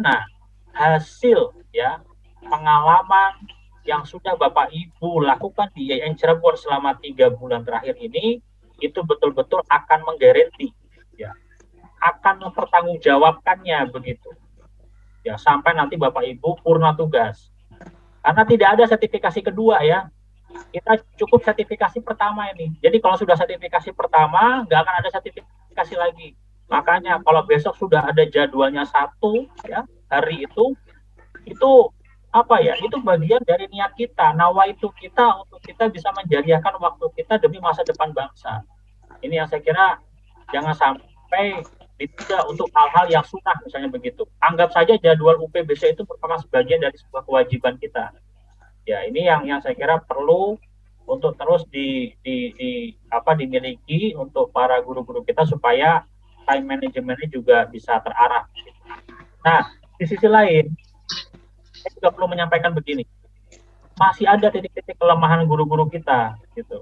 bagaimana hasil ya pengalaman yang sudah Bapak Ibu lakukan di IAIN Cirebon selama 3 bulan terakhir ini itu betul-betul akan menggaranti ya, akan mempertanggungjawabkannya begitu ya sampai nanti Bapak Ibu purna tugas. Karena tidak ada sertifikasi kedua ya, kita cukup sertifikasi pertama ini. Jadi kalau sudah sertifikasi pertama nggak akan ada sertifikasi lagi. Makanya kalau besok sudah ada jadwalnya satu ya hari itu apa ya, itu bagian dari niat kita, nawaitu kita untuk kita bisa menjariahkan waktu kita demi masa depan bangsa. Ini yang saya kira jangan sampai ditunda untuk hal-hal yang sunnah misalnya begitu. Anggap saja jadwal UPBC itu merupakan sebagian dari sebuah kewajiban kita. Ya ini yang saya kira perlu untuk terus dimiliki untuk para guru-guru kita supaya time manajemennya juga bisa terarah. Nah di sisi lain saya juga perlu menyampaikan begini, masih ada titik-titik kelemahan guru-guru kita gitu.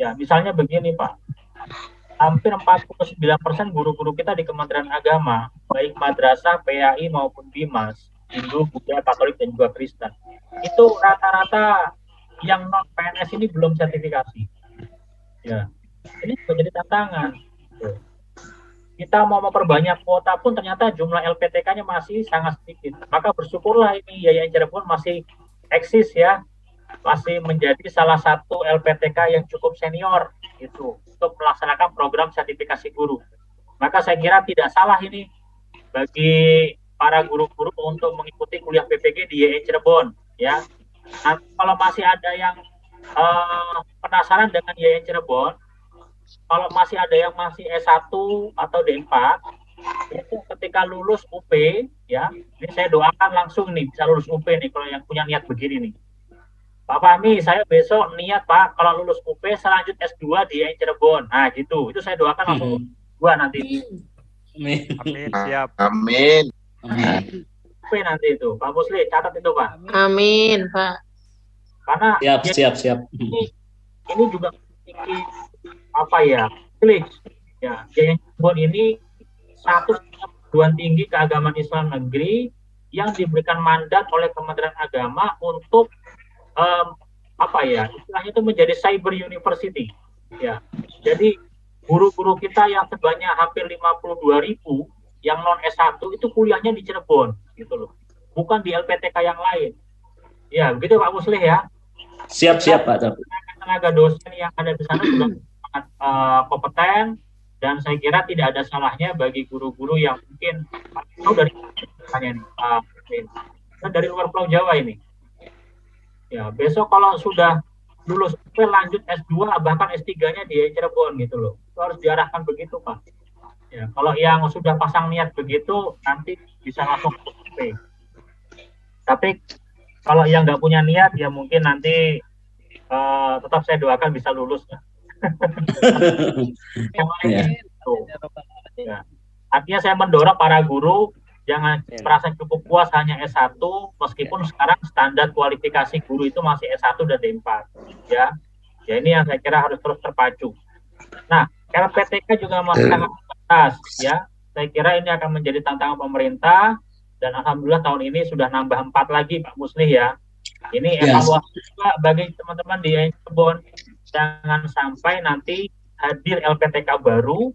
Ya, misalnya begini Pak, hampir 49% guru-guru kita di Kementerian Agama, baik madrasah, PAI maupun Bimas, Hindu, Buddha, Katolik dan juga Kristen, itu rata-rata yang non PNS ini belum sertifikasi. Ya, ini juga jadi tantangan. Kita mau memperbanyak kuota pun ternyata jumlah LPTK-nya masih sangat sedikit. Maka bersyukurlah ini IAIN Cirebon masih eksis ya, masih menjadi salah satu LPTK yang cukup senior itu untuk melaksanakan program sertifikasi guru. Maka saya kira tidak salah ini bagi para guru-guru untuk mengikuti kuliah PPG di IAIN Cirebon ya. Nah, kalau masih ada yang penasaran dengan IAIN Cirebon, kalau masih ada yang masih S1 atau D4, itu ketika lulus UP ya, ini saya doakan langsung nih bisa lulus UP nih kalau yang punya niat begini nih. Pak Fahmi, saya besok niat Pak kalau lulus UP selanjut S2 di IAIN Cirebon. Nah gitu, itu saya doakan langsung dua nanti. Amin, siap. Amin. UP nanti itu, Pak Musli catat itu Pak. Amin Pak. Karena siap. Ini juga apa ya, klik ya, IAIN Cirebon ini satu perguruan tinggi keagamaan Islam negeri yang diberikan mandat oleh Kementerian Agama untuk apa ya, istilahnya itu menjadi cyber university ya. Jadi guru-guru kita yang sebanyak hampir 52.000 yang non S1 itu kuliahnya di Cirebon gitu loh, bukan di LPTK yang lain ya, begitu Pak Muslih ya. Siap Pak. Tenaga dosen yang ada di sana sudah sangat kompeten, dan saya kira tidak ada salahnya bagi guru-guru yang mungkin dari dari luar Pulau Jawa ini. Ya, besok kalau sudah lulus UP lanjut S2 bahkan S3-nya di Cirebon gitu loh. Itu harus diarahkan begitu Pak. Ya, kalau yang sudah pasang niat begitu nanti bisa langsung UP. Tapi kalau yang nggak punya niat ya mungkin nanti tetap saya doakan bisa lulus. Yang lain itu. Ya. Artinya saya mendorong para guru jangan merasa cukup puas hanya S1, meskipun sekarang standar kualifikasi guru itu masih S1 dan D4. Ya. Ya ini yang saya kira harus terus terpacu. Nah, LPTK juga masih sangat terbatas ya. Saya kira ini akan menjadi tantangan pemerintah, dan alhamdulillah tahun ini sudah nambah 4 lagi Pak Muslih ya. Ini evaluasi juga bagi teman-teman di IAIN Cirebon, jangan sampai nanti hadir LPTK baru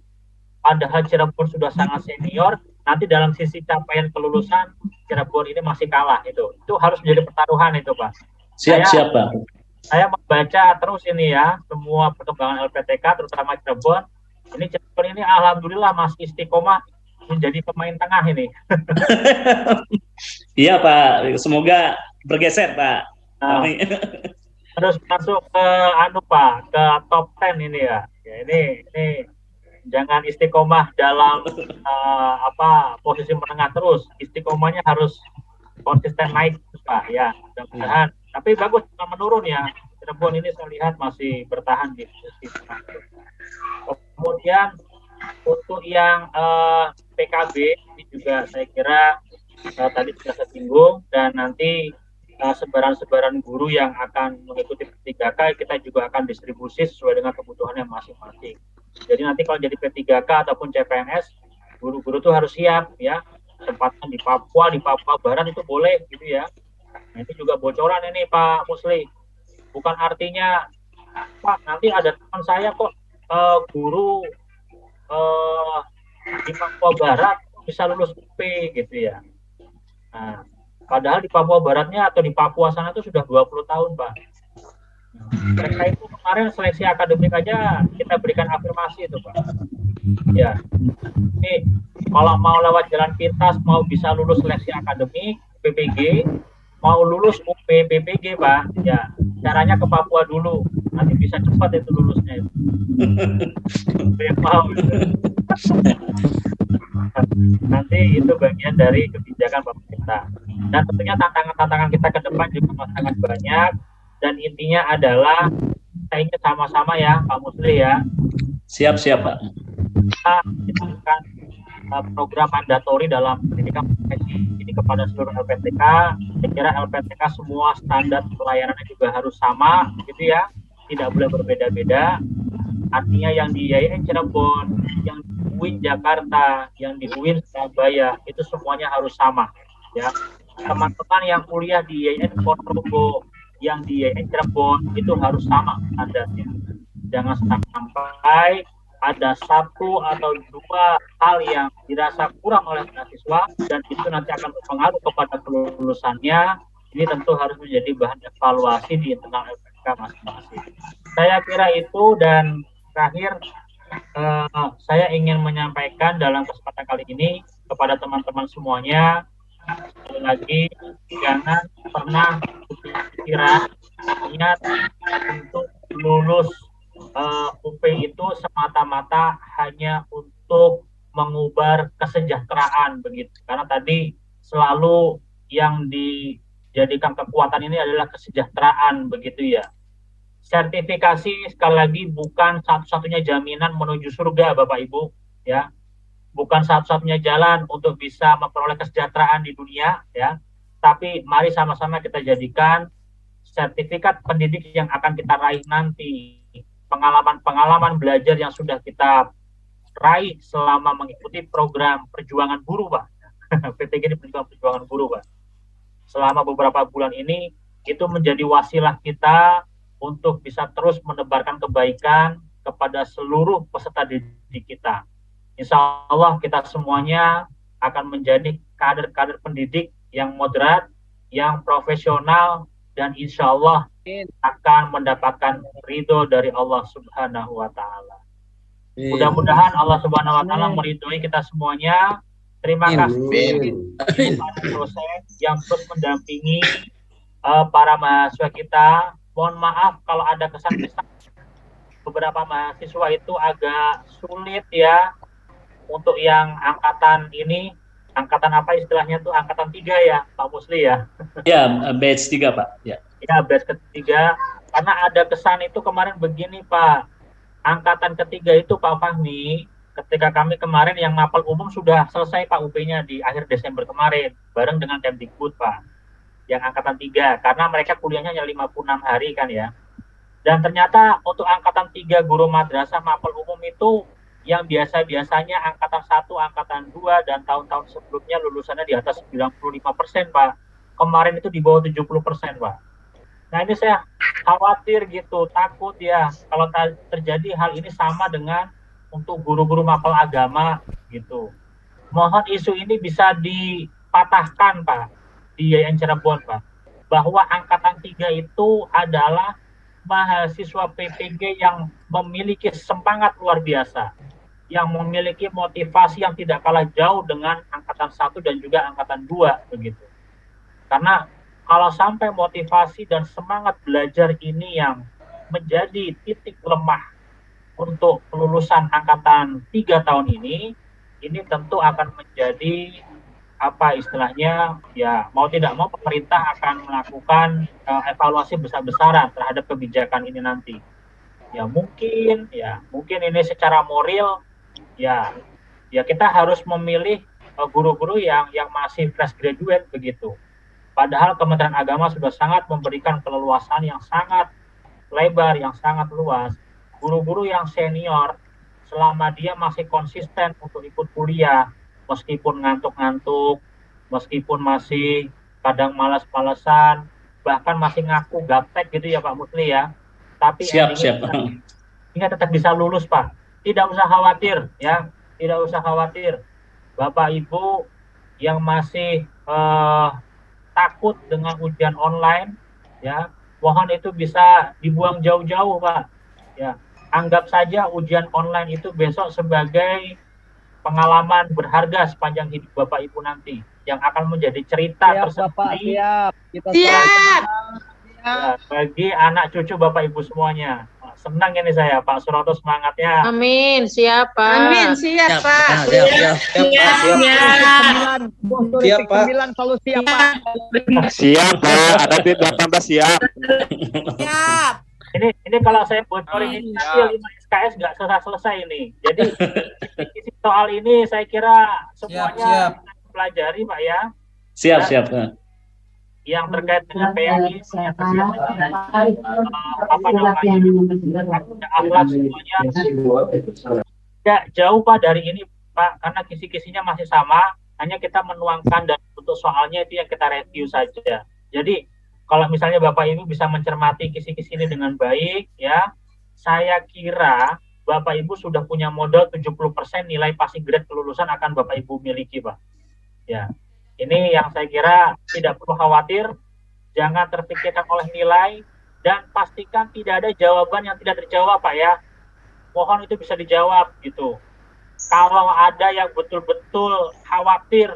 padahal Cirebon sudah sangat senior, nanti dalam sisi capaian kelulusan Cirebon ini masih kalah. Itu harus menjadi pertaruhan itu Pak. Siap Pak. Saya membaca terus ini ya semua perkembangan LPTK terutama Cirebon. Ini Cirebon ini alhamdulillah masih istiqomah menjadi pemain tengah ini. Iya Pak, semoga bergeser Pak. Nah, terus masuk ke Pak, ke top 10 ini ya. Ya ini jangan istiqomah dalam posisi menengah terus. Istiqomahnya harus konsisten naik Pak ya. Mudah-mudahan. Tapi bagus menurun ya. Cirebon ini saya lihat masih bertahan di posisi menengah. Kemudian untuk yang PKB ini juga saya kira tadi sudah saya singgung, dan nanti sebaran-sebaran guru yang akan mengikuti P3K kita juga akan distribusi sesuai dengan kebutuhannya masing-masing. Jadi nanti kalau jadi P3K ataupun CPNS, guru-guru itu harus siap ya, tempatnya di Papua Barat itu boleh gitu ya. Nah, ini juga bocoran ini Pak Musli. Bukan artinya Pak nanti ada teman saya kok guru eh, di Papua Barat bisa lulus UP gitu ya. Nah, padahal di Papua Baratnya atau di Papua sana itu sudah 20 tahun Pak. Mereka itu kemarin seleksi akademik aja kita berikan afirmasi itu Pak. Ya, ini kalau mau lewat jalan pintas, mau bisa lulus seleksi akademik PPG, mau lulus UP PPG Pak, ya caranya ke Papua dulu, nanti bisa cepat itu lulusnya itu. Mau gitu. Nanti itu bagian dari kebijakan pemerintah. Dan tentunya tantangan-tantangan kita ke depan juga sangat banyak. Dan intinya adalah kita ingin sama-sama ya Pak Musli ya. Siap Pak. Kita akan program mandatori dalam pendidikan profesi ini kepada seluruh LPTK. Saya kira LPTK semua standar pelayanannya juga harus sama, gitu ya, tidak boleh berbeda-beda. Artinya yang di IAIN Cirebon, yang di UIN Jakarta, yang di UIN Surabaya, itu semuanya harus sama, ya. Teman-teman yang kuliah di IAIN Ponorogo, yang di IAIN Cirebon, itu harus sama standarnya. Jangan sampai ada satu atau dua hal yang dirasa kurang oleh mahasiswa dan itu nanti akan berpengaruh kepada kelulusannya. Ini tentu harus menjadi bahan evaluasi di internal LPTK masing-masing. Saya kira itu, dan terakhir saya ingin menyampaikan dalam kesempatan kali ini kepada teman-teman semuanya, sekali lagi jangan pernah berpikiran niat untuk lulus UP itu semata-mata hanya untuk mengubar kesejahteraan begitu. Karena tadi selalu yang dijadikan kekuatan ini adalah kesejahteraan begitu ya. Sertifikasi sekali lagi bukan satu-satunya jaminan menuju surga Bapak Ibu ya. Bukan satu-satunya jalan untuk bisa memperoleh kesejahteraan di dunia ya. Tapi mari sama-sama kita jadikan sertifikat pendidik yang akan kita raih nanti, pengalaman-pengalaman belajar yang sudah kita raih selama mengikuti program perjuangan buruh Pak. PTG ini perjuangan buruh Pak. Selama beberapa bulan ini itu menjadi wasilah kita untuk bisa terus menebarkan kebaikan kepada seluruh peserta didik kita. Insya Allah kita semuanya akan menjadi kader-kader pendidik yang moderat, yang profesional, dan insya Allah akan mendapatkan ridho dari Allah Subhanahu wa Ta'ala. Mudah-mudahan Allah Subhanahu wa Ta'ala meridhoi kita semuanya. Terima kasih para dosen yang terus mendampingi para mahasiswa kita. Mohon maaf kalau ada kesan-kesan beberapa mahasiswa itu agak sulit ya untuk yang angkatan ini. Angkatan apa istilahnya tuh? Angkatan 3 ya Pak Musli ya? Ya, batch 3 Pak. Ya, batch ketiga. Karena ada kesan itu kemarin begini Pak. Angkatan ketiga itu Pak Fahmi, ketika kami kemarin yang mapel umum sudah selesai Pak UP-nya di akhir Desember kemarin, bareng dengan Kemdikbud Pak. Yang angkatan 3, karena mereka kuliahnya hanya 56 hari kan ya. Dan ternyata untuk angkatan 3 guru madrasah mapel umum itu yang biasa-biasanya angkatan 1, angkatan 2, dan tahun-tahun sebelumnya lulusannya di atas 95% Pak. Kemarin itu di bawah 70% Pak. Nah ini saya khawatir gitu, takut ya kalau terjadi hal ini sama dengan untuk guru-guru mapel agama gitu. Mohon isu ini bisa dipatahkan Pak di IAIN Cirebon Pak, bahwa angkatan 3 itu adalah mahasiswa PPG yang memiliki semangat luar biasa, yang memiliki motivasi yang tidak kalah jauh dengan angkatan 1 dan juga angkatan 2 begitu. Karena kalau sampai motivasi dan semangat belajar ini yang menjadi titik lemah untuk kelulusan angkatan 3 tahun ini tentu akan menjadi apa istilahnya ya, mau tidak mau pemerintah akan melakukan evaluasi besar-besaran terhadap kebijakan ini nanti. Ya mungkin ini secara moral ya kita harus memilih guru-guru yang masih fresh graduate begitu. Padahal Kementerian Agama sudah sangat memberikan keleluasan yang sangat lebar, yang sangat luas. Guru-guru yang senior selama dia masih konsisten untuk ikut kuliah, meskipun ngantuk-ngantuk, meskipun masih kadang malas-malesan, bahkan masih ngaku gaptek gitu ya Pak Musli ya. Tapi Siap, siap. endingnya tetap bisa lulus Pak. Tidak usah khawatir ya, tidak usah khawatir. Bapak Ibu yang masih takut dengan ujian online, ya, mohon itu bisa dibuang jauh-jauh Pak. Ya, anggap saja ujian online itu besok sebagai pengalaman berharga sepanjang hidup Bapak Ibu nanti yang akan menjadi cerita tersendiri Siap. ya, bagi anak cucu Bapak Ibu semuanya. Senang ini saya Pak Suroto semangatnya. Amin, siapa? Amin, siap, Pak. Siap, Pak. Selalu siap, Pak. Siap, Pak. Ada di 18 siap. Siap. Ini kalau saya bocorin ini nanti 5 SKS nggak selesai ini. Jadi isi soal ini saya kira semuanya kita pelajari Pak ya. Siap, siap. Yang terkait dengan PMI, apa namanya, akhlak semuanya tidak jauh Pak dari ini Pak, karena kisi-kisinya masih sama, hanya kita menuangkan dan untuk soalnya itu yang kita review saja. Jadi kalau misalnya Bapak Ibu bisa mencermati kisi-kisi ini dengan baik, ya, saya kira Bapak Ibu sudah punya modal 70% nilai passing grade kelulusan akan Bapak Ibu miliki Pak. Ya. Ini yang saya kira tidak perlu khawatir, jangan terpikirkan oleh nilai, dan pastikan tidak ada jawaban yang tidak terjawab Pak ya. Mohon itu bisa dijawab gitu. Kalau ada yang betul-betul khawatir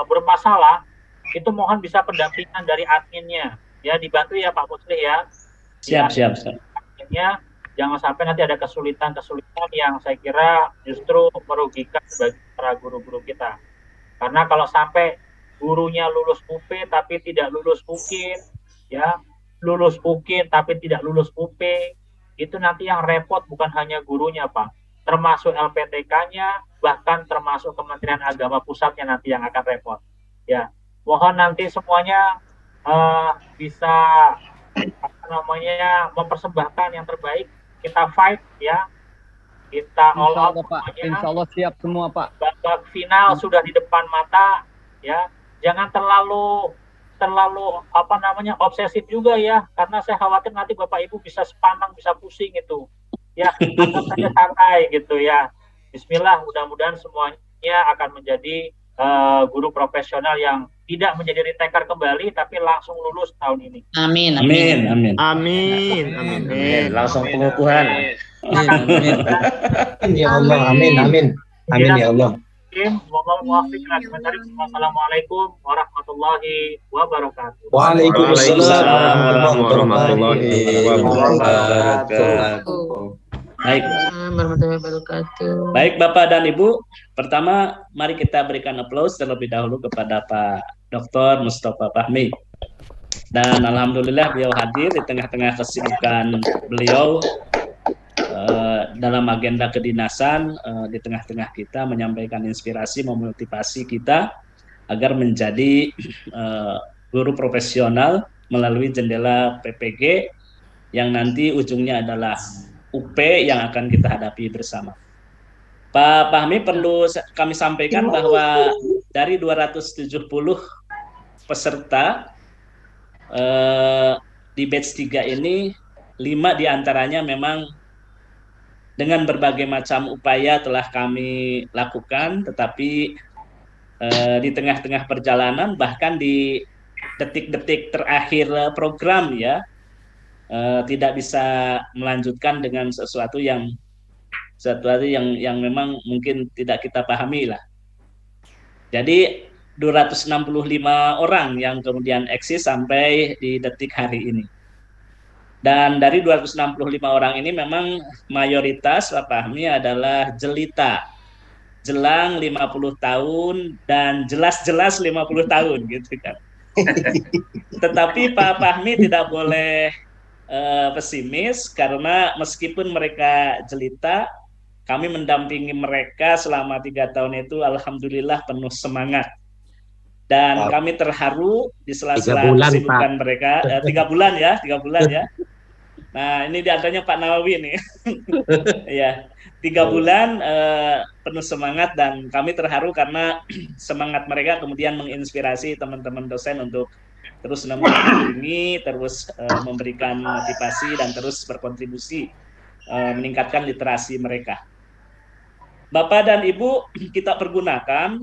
bermasalah, itu mohon bisa pendampingan dari adminnya. Ya, dibantu ya Pak Musli ya. Siap, siap. Adminnya, jangan sampai nanti ada kesulitan-kesulitan yang saya kira justru merugikan bagi para guru-guru kita. Karena kalau sampai gurunya lulus UP tapi tidak lulus UKIN, ya, lulus UKIN tapi tidak lulus UP, itu nanti yang repot bukan hanya gurunya Pak, termasuk LPTK-nya, bahkan termasuk Kementerian Agama Pusatnya nanti yang akan repot. Ya, mohon nanti semuanya bisa mempersembahkan yang terbaik. Kita fight ya, kita all out semuanya. Insya Allah siap semua Pak. Babak final sudah di depan mata ya, jangan terlalu obsesif juga ya, karena saya khawatir nanti Bapak Ibu bisa sepanang, bisa pusing itu ya. Anggap saja santai gitu ya. Bismillah, mudah-mudahan semuanya akan menjadi guru profesional yang tidak menjadi retaker kembali tapi langsung lulus tahun ini. Amin. Langsung pengukuhan. Amin. Ya Allah, amin ya Allah. Wassalamualaikum warahmatullahi wabarakatuh. Waalaikumsalam warahmatullahi wabarakatuh. Baik. Warahmatullahi wabarakatuh. Baik Bapak dan Ibu, pertama mari kita berikan aplaus terlebih dahulu kepada Pak Dr. Mustafa Fahmi. Dan alhamdulillah beliau hadir di tengah-tengah kesibukan beliau dalam agenda kedinasan, di tengah-tengah kita menyampaikan inspirasi, memotivasi kita agar menjadi guru profesional melalui jendela PPG yang nanti ujungnya adalah UP yang akan kita hadapi bersama. Pak Fahmi, perlu kami sampaikan bahwa dari 270 peserta di batch 3 ini, 5 diantaranya memang dengan berbagai macam upaya telah kami lakukan, tetapi di tengah-tengah perjalanan, bahkan di detik-detik terakhir program ya, tidak bisa melanjutkan dengan sesuatu yang memang mungkin tidak kita pahami lah. Jadi 265 orang yang kemudian eksis sampai di detik hari ini. Dan dari 265 orang ini memang mayoritas Pak Fahmi adalah jelita, jelang 50 tahun dan jelas-jelas 50 tahun gitu kan. Tetapi Pak Fahmi tidak boleh pesimis, karena meskipun mereka jelita, kami mendampingi mereka selama 3 tahun itu alhamdulillah penuh semangat. Dan kami terharu di sela-sela kesibukan mereka 3 bulan ya. Nah, ini diantaranya Pak Nawawi nih. Ya, 3 bulan penuh semangat dan kami terharu karena semangat mereka kemudian menginspirasi teman-teman dosen untuk terus mendampingi, terus memberikan motivasi dan terus berkontribusi meningkatkan literasi mereka. Bapak dan Ibu, kita pergunakan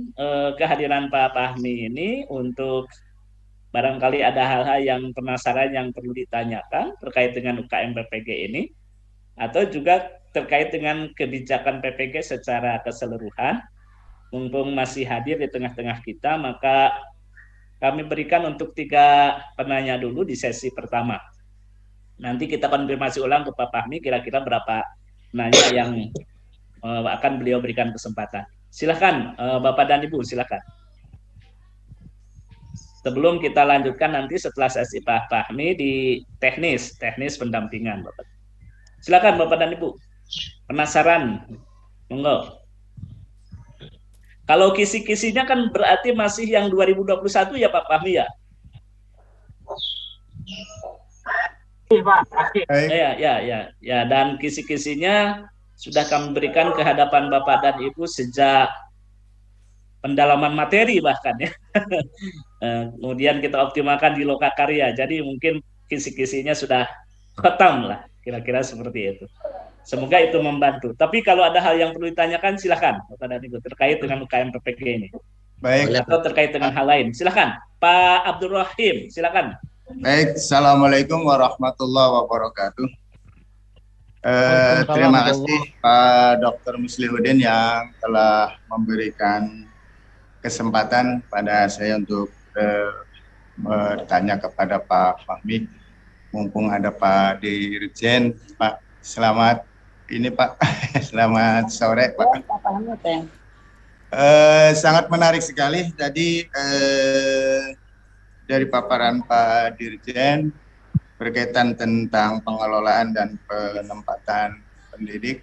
kehadiran Pak Fahmi ini untuk barangkali ada hal-hal yang penasaran yang perlu ditanyakan terkait dengan UKM PPG ini, atau juga terkait dengan kebijakan PPG secara keseluruhan. Mumpung masih hadir di tengah-tengah kita, maka kami berikan untuk 3 penanya dulu di sesi pertama. Nanti kita konfirmasi ulang ke Pak Fahmi kira-kira berapa penanya yang akan beliau berikan kesempatan. Silakan Bapak dan Ibu, silakan. Sebelum kita lanjutkan nanti setelah sesi Pak Fahmi di teknis pendampingan, Bapak. Silakan Bapak dan Ibu. Penasaran? Monggo. Kalau kisi-kisinya kan berarti masih yang 2021 ya Pak Fahmi ya? Iya Pak, pasti. Ya, dan kisi-kisinya sudah kami berikan ke hadapan Bapak dan Ibu sejak pendalaman materi bahkan ya. Kemudian kita optimalkan di lokakarya. Jadi mungkin kisi-kisinya sudah khatam lah, kira-kira seperti itu. Semoga itu membantu. Tapi kalau ada hal yang perlu ditanyakan, silakan Bapak dan Ibu terkait dengan UKM PPG ini. Baik. Atau terkait dengan hal lain. Silakan Pak Abdul Rahim, silakan. Baik, Assalamualaikum warahmatullahi wabarakatuh. Terima kasih Pak Dr. Muslihuddin yang telah memberikan kesempatan pada saya untuk bertanya kepada Pak Fahmi. Mumpung ada Pak Dirjen, Pak, selamat ini Pak, selamat sore Pak. Sangat menarik sekali tadi dari paparan Pak Dirjen berkaitan tentang pengelolaan dan penempatan pendidik.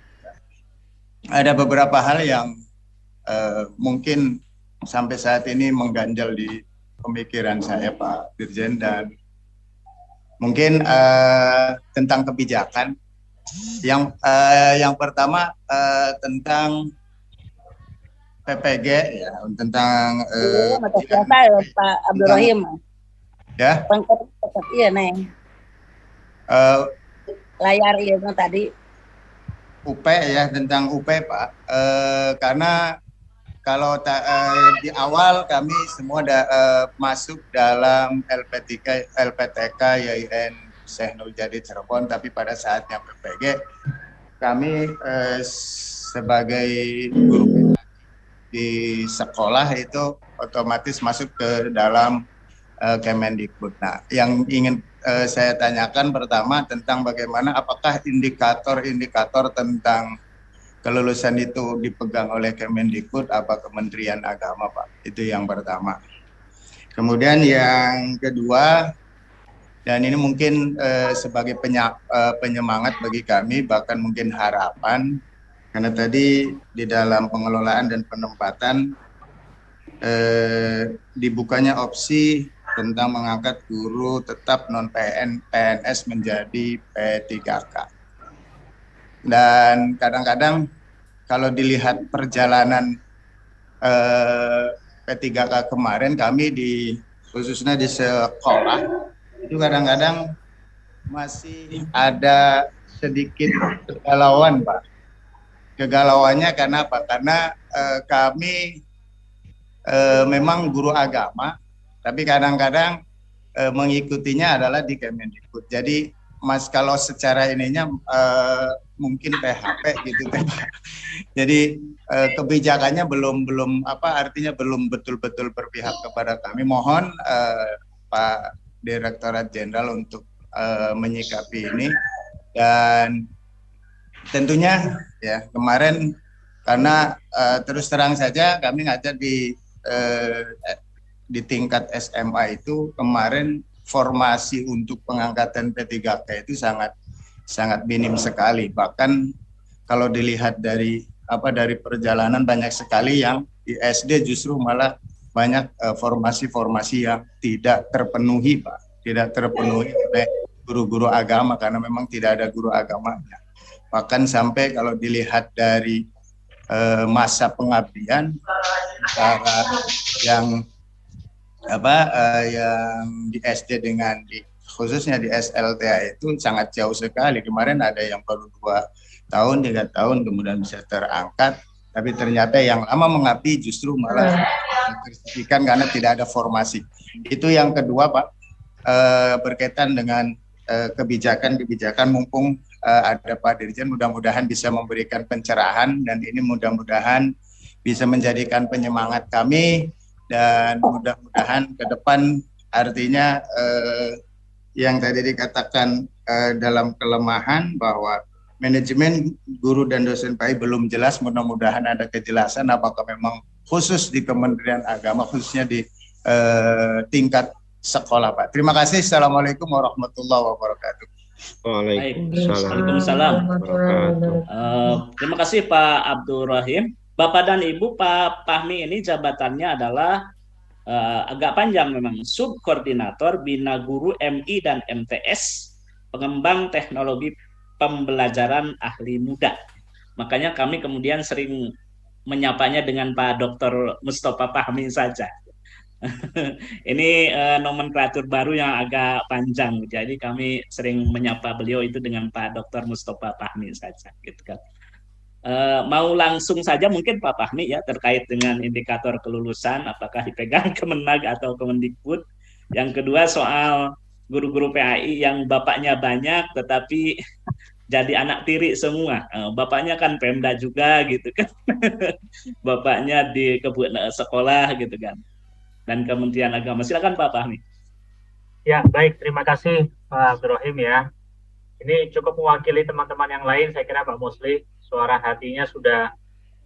Ada beberapa hal yang mungkin sampai saat ini mengganjal di pemikiran saya Pak Dirjen, dan mungkin tentang kebijakan. Yang pertama tentang PPG ya, tentang Pak Abdul Rahim. Ya. Iya, Neng. Layar iya tadi. UP ya, tentang UP Pak. Karena kalau di awal kami semua masuk dalam LPTK YIN Syekh Nurjadid Cirebon, tapi pada saatnya PPG kami sebagai guru di sekolah itu otomatis masuk ke dalam Kemendikbud. Nah, yang ingin saya tanyakan pertama tentang bagaimana apakah indikator-indikator tentang kelulusan itu dipegang oleh Kemendikbud apa Kementerian Agama Pak? Itu yang pertama. Kemudian yang kedua, dan ini mungkin sebagai penyemangat bagi kami, bahkan mungkin harapan, karena tadi di dalam pengelolaan dan penempatan dibukanya opsi tentang mengangkat guru tetap non-PNS menjadi P3K. Dan kadang-kadang kalau dilihat perjalanan P3K kemarin, kami khususnya di sekolah, itu kadang-kadang masih ada sedikit kegalauan Pak. Kegalauannya karena apa? Karena kami memang guru agama, tapi kadang-kadang mengikutinya adalah di Kemendikbud. Jadi Mas kalau secara ininya mungkin PHP gitu Pak. Jadi kebijakannya belum artinya belum betul-betul berpihak kepada kami. Mohon Pak Direktorat Jenderal untuk menyikapi ini, dan tentunya ya kemarin karena terus terang saja kami ngajar di tingkat SMA itu kemarin formasi untuk pengangkatan P3K itu sangat minim sekali. Bahkan kalau dilihat dari perjalanan banyak sekali yang di SD justru malah banyak formasi-formasi yang tidak terpenuhi Pak, tidak terpenuhi oleh guru-guru agama karena memang tidak ada guru agamanya. Bahkan sampai kalau dilihat dari masa pengabdian antara yang yang di SD dengan khususnya di SLTA itu sangat jauh sekali. Kemarin ada yang baru 2 tahun, 3 tahun kemudian bisa terangkat, tapi ternyata yang lama mengabdi justru malah dikritikan karena tidak ada formasi. Itu yang kedua, Pak, berkaitan dengan kebijakan mumpung ada Pak Dirjen, mudah-mudahan bisa memberikan pencerahan dan ini mudah-mudahan bisa menjadikan penyemangat kami. Dan mudah-mudahan ke depan artinya yang tadi dikatakan dalam kelemahan bahwa manajemen guru dan dosen PAI belum jelas, mudah-mudahan ada kejelasan apakah memang khusus di Kementerian Agama, khususnya di tingkat sekolah, Pak. Terima kasih. Assalamualaikum warahmatullahi wabarakatuh. Waalaikumsalam. Terima kasih Pak Abdul Rahim. Bapak dan Ibu, Pak Fahmi ini jabatannya adalah agak panjang memang, Subkoordinator Bina Guru MI dan MTS, Pengembang Teknologi Pembelajaran Ahli Muda. Makanya kami kemudian sering menyapanya dengan Pak Dr. Mustafa Fahmi saja. Ini nomenklatur baru yang agak panjang, jadi kami sering menyapa beliau itu dengan Pak Dr. Mustafa Fahmi saja, gitu kan. Mau langsung saja mungkin Pak Fahmi ya terkait dengan indikator kelulusan apakah dipegang Kemenag atau Kemendikbud. Yang kedua soal guru-guru PAI yang bapaknya banyak tetapi jadi anak tiri semua. Bapaknya kan Pemda juga gitu kan. Bapaknya di sekolah gitu kan. Dan Kementerian Agama. Silakan Pak Fahmi. Ya, baik, terima kasih Pak Abdul Rahim ya. Ini cukup mewakili teman-teman yang lain, saya kira Pak Musli, suara hatinya sudah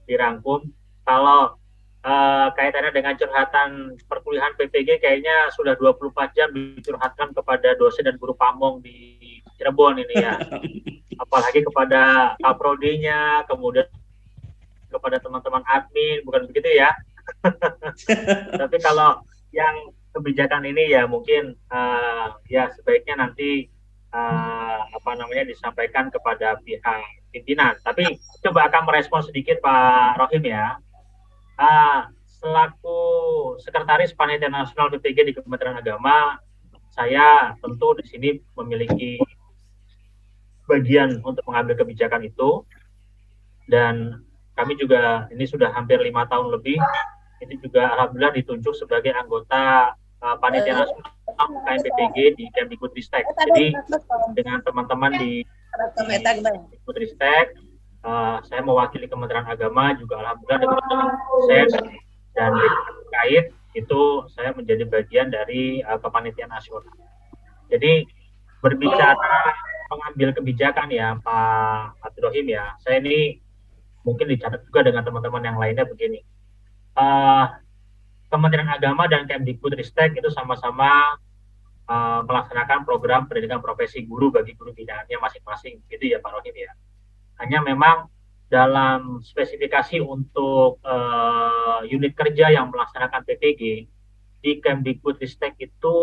dirangkum. Kalau kaitannya dengan curhatan perkuliahan PPG, kayaknya sudah 24 jam dicurhatkan kepada dosen dan guru pamong di Cirebon ini ya. Apalagi kepada Kaprodinya, kemudian kepada teman-teman admin, bukan begitu ya. Tapi kalau yang kebijakan ini ya mungkin ya sebaiknya nanti disampaikan kepada pihak pimpinan. Tapi coba akan merespon sedikit Pak Rohim ya. Selaku Sekretaris Panitia Nasional PPG di Kementerian Agama, saya tentu di sini memiliki bagian untuk mengambil kebijakan itu. Dan kami juga ini sudah hampir 5 tahun lebih. Ini juga alhamdulillah ditunjuk sebagai anggota Panitia Nasional KMPPG di Kemdikbudristek. Jadi dengan teman-teman di Kemdikbudristek, saya mewakili Kementerian Agama juga alhamdulillah dengan proses dan terkait itu saya menjadi bagian dari Kepanitiaan Nasional. Jadi berbicara mengambil kebijakan ya Pak Abdul Rahim ya, saya ini mungkin dicatat juga dengan teman-teman yang lainnya begini. Kementerian Agama dan Kemdikbudristek itu sama-sama melaksanakan program pendidikan profesi guru bagi guru binaannya masing-masing, gitu ya Pak Rohim ya. Hanya memang dalam spesifikasi untuk unit kerja yang melaksanakan PPG di Kemdikbudristek itu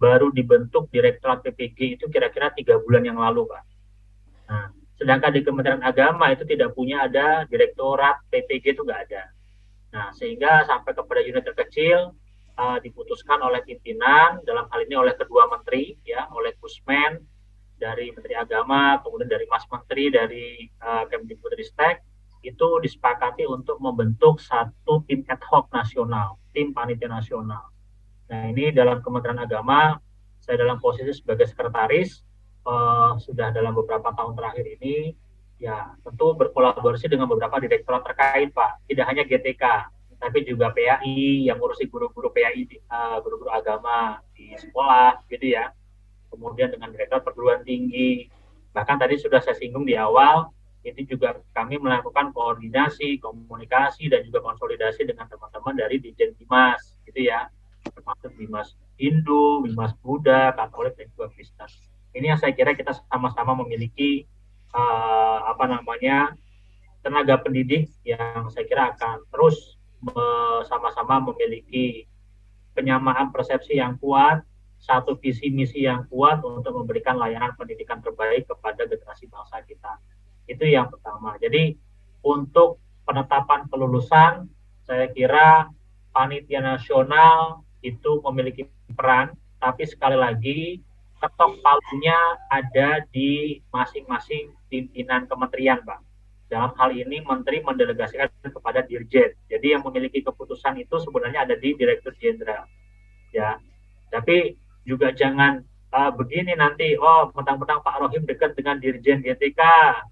baru dibentuk Direktorat PPG itu kira-kira 3 bulan yang lalu Pak. Nah, sedangkan di Kementerian Agama itu tidak punya ada Direktorat PPG, itu nggak ada. Nah, sehingga sampai kepada unit terkecil diputuskan oleh pimpinan, dalam hal ini oleh kedua menteri, ya, oleh Kusmen dari Menteri Agama, kemudian dari Mas Menteri dari Kemdikbudristek, itu disepakati untuk membentuk satu tim ad hoc nasional, tim panitia nasional. Nah, ini dalam Kementerian Agama, saya dalam posisi sebagai sekretaris, sudah dalam beberapa tahun terakhir ini, ya tentu berkolaborasi dengan beberapa direktorat terkait Pak, tidak hanya GTK, tapi juga PAI yang ngurusi guru-guru PAI, guru-guru agama di sekolah, gitu ya. Kemudian dengan direktorat perguruan tinggi, bahkan tadi sudah saya singgung di awal, itu juga kami melakukan koordinasi, komunikasi, dan juga konsolidasi dengan teman-teman dari Ditjen Bimas, gitu ya, termasuk Bimas Hindu, Bimas Buddha, Katolik, dan juga Kristen. Ini yang saya kira kita sama-sama memiliki tenaga pendidik yang saya kira akan terus sama-sama memiliki penyamaan persepsi yang kuat satu visi misi yang kuat untuk memberikan layanan pendidikan terbaik kepada generasi bangsa kita. Itu yang pertama. Jadi untuk penetapan kelulusan, saya kira panitia nasional itu memiliki peran, tapi sekali lagi ketok palunya ada di masing-masing pimpinan kementerian, Pak. Dalam hal ini menteri mendelegasikan kepada dirjen. Jadi yang memiliki keputusan itu sebenarnya ada di Direktur Jenderal. Ya. Tapi juga jangan begini nanti, mentang-mentang Pak Rohim dekat dengan Dirjen GTK,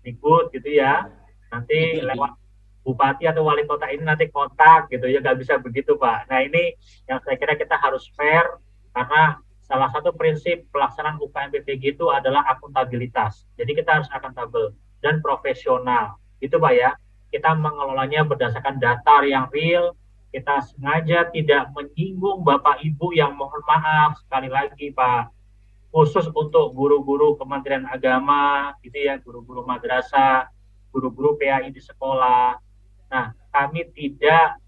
ikut gitu ya. Nanti lewat bupati atau wali kota ini nanti kontak gitu ya, nggak bisa begitu, Pak. Nah ini yang saya kira kita harus fair, karena salah satu prinsip pelaksanaan UKM PPG itu adalah akuntabilitas. Jadi kita harus akuntabel dan profesional. Itu Pak ya, kita mengelolanya berdasarkan data yang real, kita sengaja tidak menyinggung Bapak Ibu yang mohon maaf sekali lagi Pak, khusus untuk guru-guru Kementerian Agama, gitu ya, guru-guru madrasah, guru-guru PAI di sekolah. Nah, kami tidak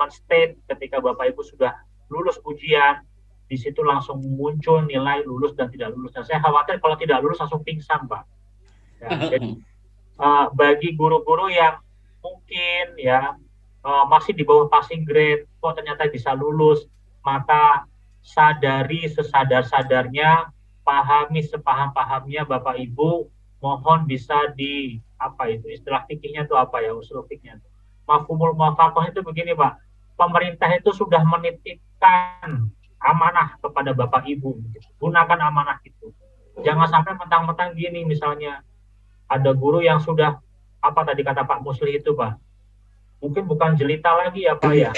men-state ketika Bapak Ibu sudah lulus ujian, di situ langsung muncul nilai lulus dan tidak lulus. Dan saya khawatir kalau tidak lulus langsung pingsan, Pak. Ya, jadi bagi guru-guru yang mungkin ya masih di bawah passing grade, kok ternyata bisa lulus, maka sadari sesadar-sadarnya, pahami sepaham-pahamnya Bapak Ibu, mohon bisa di istilah fikihnya itu apa ya, usul fikihnya. Mafhumul muwafaqah itu begini Pak, pemerintah itu sudah menitipkan amanah kepada Bapak Ibu, gunakan amanah itu. Jangan sampai mentang-mentang gini, misalnya ada guru yang sudah tadi kata Pak Musli itu Pak, mungkin bukan jelita lagi ya Pak ya,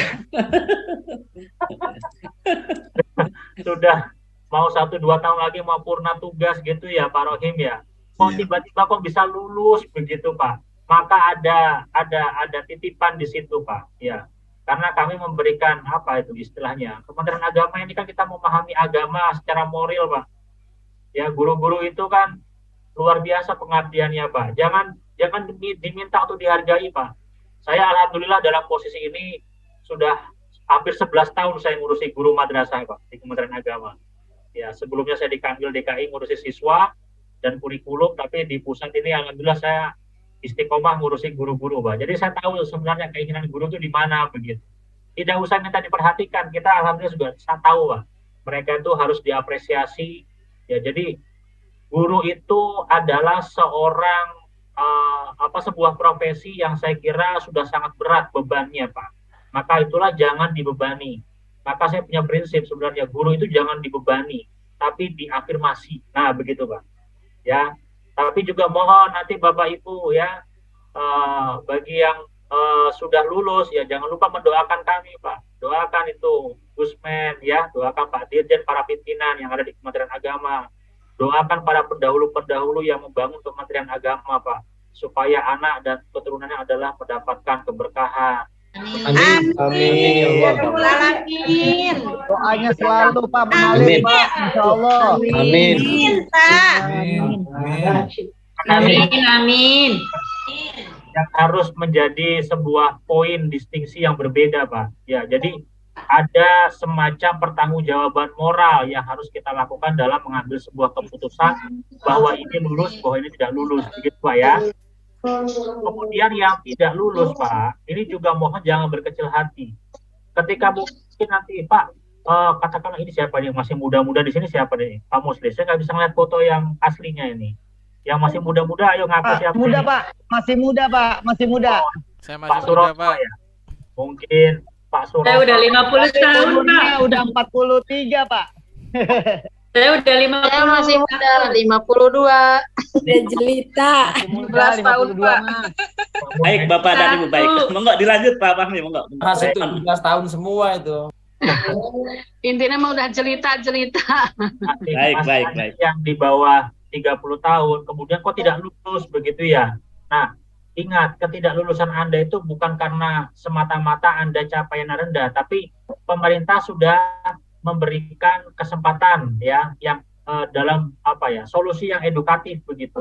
sudah mau 1-2 tahun lagi mau purna tugas gitu ya Pak Rohim ya, kok tiba-tiba kok bisa lulus begitu Pak, maka ada titipan di situ Pak ya, karena kami memberikan istilahnya, Kementerian Agama ini kan kita memahami agama secara moral Pak ya, guru-guru itu kan luar biasa pengabdiannya Pak, jangan diminta untuk dihargai Pak. Saya alhamdulillah dalam posisi ini sudah hampir 11 tahun saya ngurusi guru madrasah Pak di Kementerian Agama. Ya, sebelumnya saya di Kanwil DKI ngurusi siswa dan kurikulum, tapi di pusat ini alhamdulillah saya istiqomah ngurusi guru-guru Pak. Jadi saya tahu sebenarnya keinginan guru itu di mana begitu. Tidak usah minta diperhatikan, kita alhamdulillah sudah tahu Pak. Mereka itu harus diapresiasi. Ya, jadi guru itu adalah sebuah profesi yang saya kira sudah sangat berat bebannya Pak. Maka itulah jangan dibebani. Maka saya punya prinsip sebenarnya, guru itu jangan dibebani, tapi diafirmasi. Nah begitu Pak. Ya, tapi juga mohon nanti Bapak Ibu ya, bagi yang sudah lulus ya jangan lupa mendoakan kami Pak. Doakan itu Gusmen ya, doakan Pak Dirjen, para pimpinan yang ada di Kementerian Agama. Doakan para pendahulu-pendahulu yang membangun Kementerian Agama Pak, supaya anak dan keturunannya adalah mendapatkan keberkahan. Amin. Amin. Amin. Doanya selalu Pak mengalir Pak, insya Allah. Amin. Amin. Yang harus menjadi sebuah poin distingsi yang berbeda Pak. Ya, jadi ada semacam pertanggungjawaban moral yang harus kita lakukan dalam mengambil sebuah keputusan bahwa ini lulus, bahwa ini tidak lulus, begitu Pak ya. Kemudian yang tidak lulus Pak, ini juga mohon jangan berkecil hati. Ketika mungkin nanti Pak, katakanlah ini siapa nih, masih muda-muda di sini siapa nih, Pak Musli, saya nggak bisa ngeliat foto yang aslinya ini. Yang masih muda-muda, ayo ngaku siapa? Muda ini? Pak, masih muda Pak, masih muda. Saya masih Pak Suroto Pak. Ya. Mungkin Pak Suroto. Saya udah 50 tahun Pak. Udah 43 Pak. Saya udah 50. Saya masih muda, 52. Udah jelita. 11 tahun Pak. Baik Bapak dan Ibu, baik. Monggo dilanjut Pak Fahmi, monggo. Masih 17 tahun semua itu. Intinya mah udah jelita-jelita. Baik. Yang di bawah 30 tahun, kemudian kok tidak lulus begitu ya. Nah, ingat, ketidaklulusan Anda itu bukan karena semata-mata Anda capaian rendah, tapi pemerintah sudah memberikan kesempatan ya yang dalam solusi yang edukatif begitu.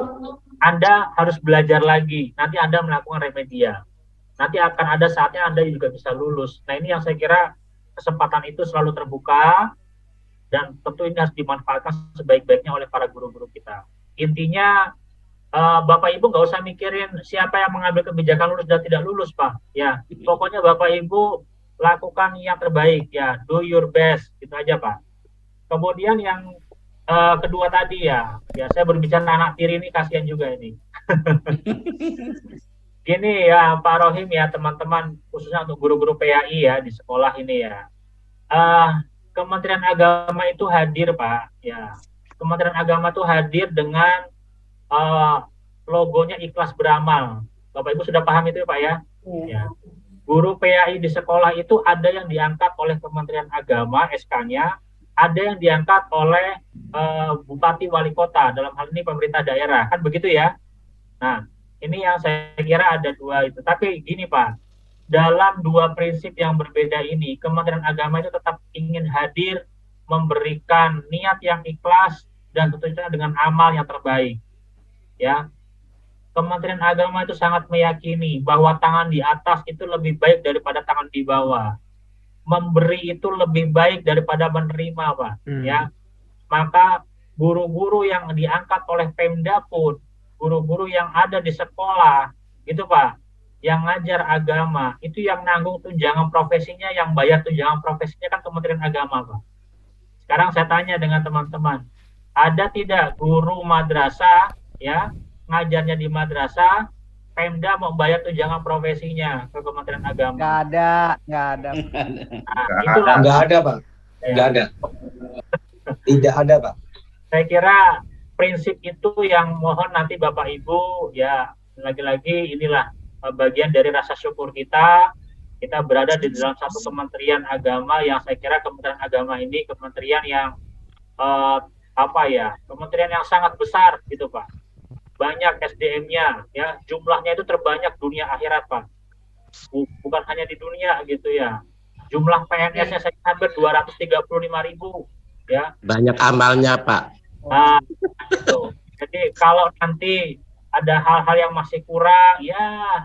Anda harus belajar lagi, nanti Anda melakukan remedial. Nanti akan ada saatnya Anda juga bisa lulus. Nah, ini yang saya kira kesempatan itu selalu terbuka dan tentu ini harus dimanfaatkan sebaik-baiknya oleh para guru-guru kita. Intinya Bapak Ibu nggak usah mikirin siapa yang mengambil kebijakan lulus dan tidak lulus, Pak. Ya, pokoknya Bapak Ibu lakukan yang terbaik, ya, do your best, gitu aja, Pak. Kemudian yang kedua tadi ya saya berbicara anak tiri ini kasihan juga ini. Gini ya Pak Rohim ya teman-teman, khususnya untuk guru-guru PAI ya di sekolah ini ya. Kementerian Agama itu hadir, Pak. Ya, Kementerian Agama itu hadir dengan logonya ikhlas beramal. Bapak Ibu sudah paham itu ya, Pak ya? Ya. Guru PAI di sekolah itu ada yang diangkat oleh Kementerian Agama SK-nya, ada yang diangkat oleh Bupati Wali Kota, dalam hal ini pemerintah daerah, kan begitu ya? Nah, ini yang saya kira ada dua itu. Tapi gini Pak, dalam dua prinsip yang berbeda ini, Kementerian Agama itu tetap ingin hadir, memberikan niat yang ikhlas, dan tentunya dengan amal yang terbaik. Ya, Kementerian Agama itu sangat meyakini bahwa tangan di atas itu lebih baik daripada tangan di bawah. Memberi itu lebih baik daripada menerima, Pak. Ya, maka guru-guru yang diangkat oleh Pemda pun, guru-guru yang ada di sekolah, gitu Pak, yang ngajar agama, itu yang nanggung tunjangan profesinya, yang bayar tunjangan profesinya kan Kementerian Agama, Pak. Sekarang saya tanya dengan teman-teman, ada tidak guru madrasah, ya, ngajarnya di madrasah, Pemda mau bayar tunjangan profesinya ke Kementerian Agama? Nggak ada. Nah, itulah. Nggak ada, Pak. Nggak ada. Tidak ada, Pak. Saya kira prinsip itu yang mohon nanti Bapak Ibu, ya, lagi-lagi inilah bagian dari rasa syukur kita berada di dalam satu Kementerian Agama yang saya kira Kementerian Agama ini kementerian yang kementerian yang sangat besar gitu Pak. Banyak SDM-nya, ya, jumlahnya itu terbanyak dunia akhirat Pak. Bukan hanya di dunia gitu ya. Jumlah PNS-nya saya hampir 235.000 ya. Banyak amalnya Pak. Nah, gitu. Jadi kalau nanti ada hal-hal yang masih kurang, ya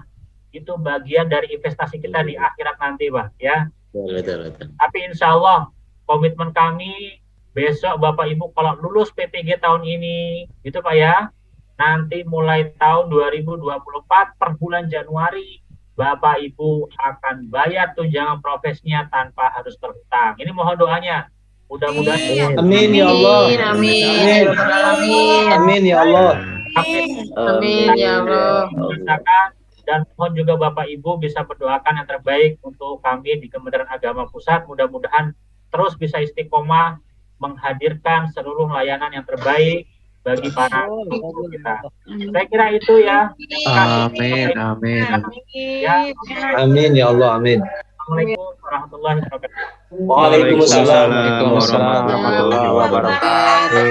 itu bagian dari investasi kita di akhirat nanti, Pak, ya. Betul. Tapi insya Allah komitmen kami besok Bapak Ibu kalau lulus PPG tahun ini, gitu Pak ya, nanti mulai tahun 2024 per bulan Januari Bapak Ibu akan bayar tunjangan profesinya tanpa harus terhutang. Ini mohon doanya. Mudah-mudahan. Amin ya Allah. Amin. Amin ya Allah. Amin ya Allah. Dan mohon juga Bapak Ibu bisa berdoakan yang terbaik untuk kami di Kementerian Agama Pusat. Mudah-mudahan terus bisa istiqomah menghadirkan seluruh layanan yang terbaik bagi para guru kita. Saya kira itu ya. Amin. Ya. Amin ya Allah. Amin. Assalamualaikum warahmatullahi wabarakatuh. Waalaikumsalam warahmatullahi wabarakatuh.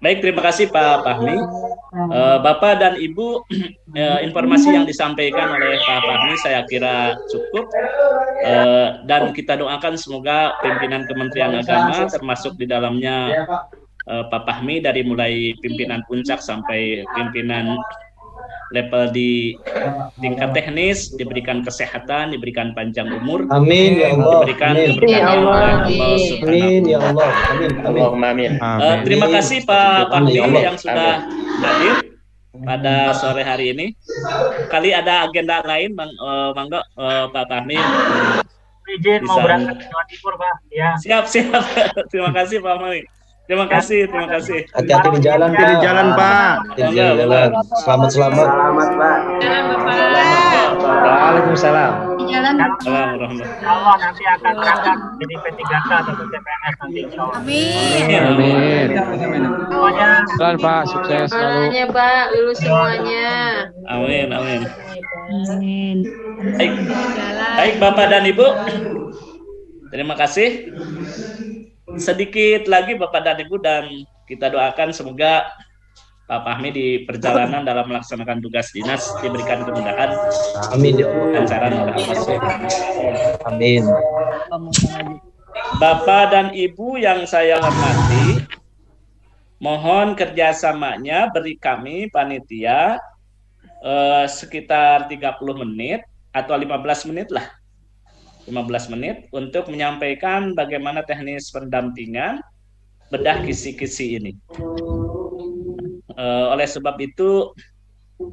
Baik, terima kasih Pak Fahmi. Bapak dan Ibu, informasi yang disampaikan oleh Pak Fahmi saya kira cukup. Dan kita doakan semoga pimpinan Kementerian Agama termasuk di dalamnya Pak Fahmi dari mulai pimpinan puncak sampai pimpinan level di tingkat teknis diberikan kesehatan, diberikan panjang umur, amin ya Allah, diberikan keberkahan oleh Allah Subhanahu. Amin ya Allah, amin. Terima kasih Pak Fahmi yang sudah hadir pada sore hari ini. Kali ada agenda lain, monggo Pak Fahmi. Izin mau berangkat ke Jawa Timur, Pak. Ya. Siap. Terima kasih Pak Fahmi. Terima kasih. Hati-hati di jalan, Pak. Di jalan. Selamat, Pak. Jalan Bapak. Waalaikumsalam. Jalan. Allah nanti akan berangkat jadi P3K atau CPNS nanti insya Allah. Amin. Semuanya. Jalan Pak, sukses selalu. Semuanya Pak, lulus semuanya. Amin. Baik Bapak dan Ibu, terima kasih. Sedikit lagi Bapak dan Ibu, dan kita doakan semoga Pak Fahmi di perjalanan dalam melaksanakan tugas dinas diberikan kemudahan. Amin ya Allah. Lancaran oleh Allah. Amin. Bapak dan Ibu yang saya hormati, mohon kerjasamanya beri kami panitia sekitar 30 menit atau 15 menit lah 15 menit untuk menyampaikan bagaimana teknis pendampingan bedah kisi-kisi ini. Oleh sebab itu,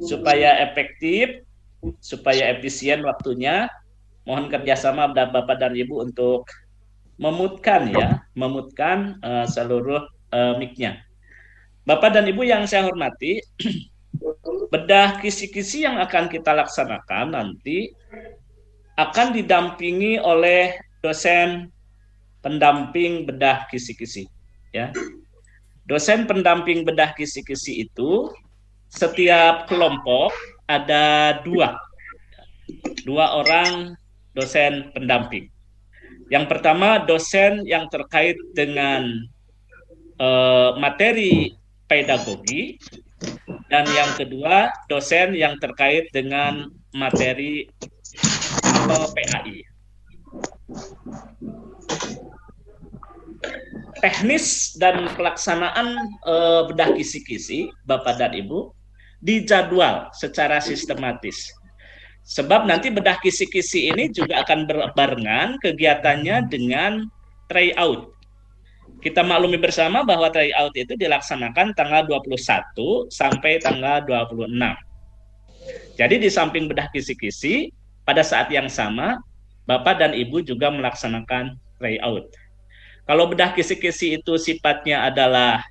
supaya efektif, supaya efisien waktunya, mohon kerjasama Bapak dan Ibu untuk memutkan seluruh mic-nya. Bapak dan Ibu yang saya hormati, bedah kisi-kisi yang akan kita laksanakan nanti akan didampingi oleh dosen pendamping bedah kisi-kisi. Ya. Dosen pendamping bedah kisi-kisi itu setiap kelompok ada dua orang dosen pendamping. Yang pertama dosen yang terkait dengan materi pedagogi, dan yang kedua dosen yang terkait dengan materi PAI. Teknis dan pelaksanaan bedah kisi-kisi, Bapak dan Ibu, dijadwal secara sistematis. Sebab nanti bedah kisi-kisi ini juga akan berbarengan kegiatannya dengan tryout. Kita maklumi bersama bahwa tryout itu dilaksanakan tanggal 21 sampai tanggal 26. Jadi di samping bedah kisi-kisi, pada saat yang sama, Bapak dan Ibu juga melaksanakan tryout. Kalau bedah kisi-kisi itu sifatnya adalah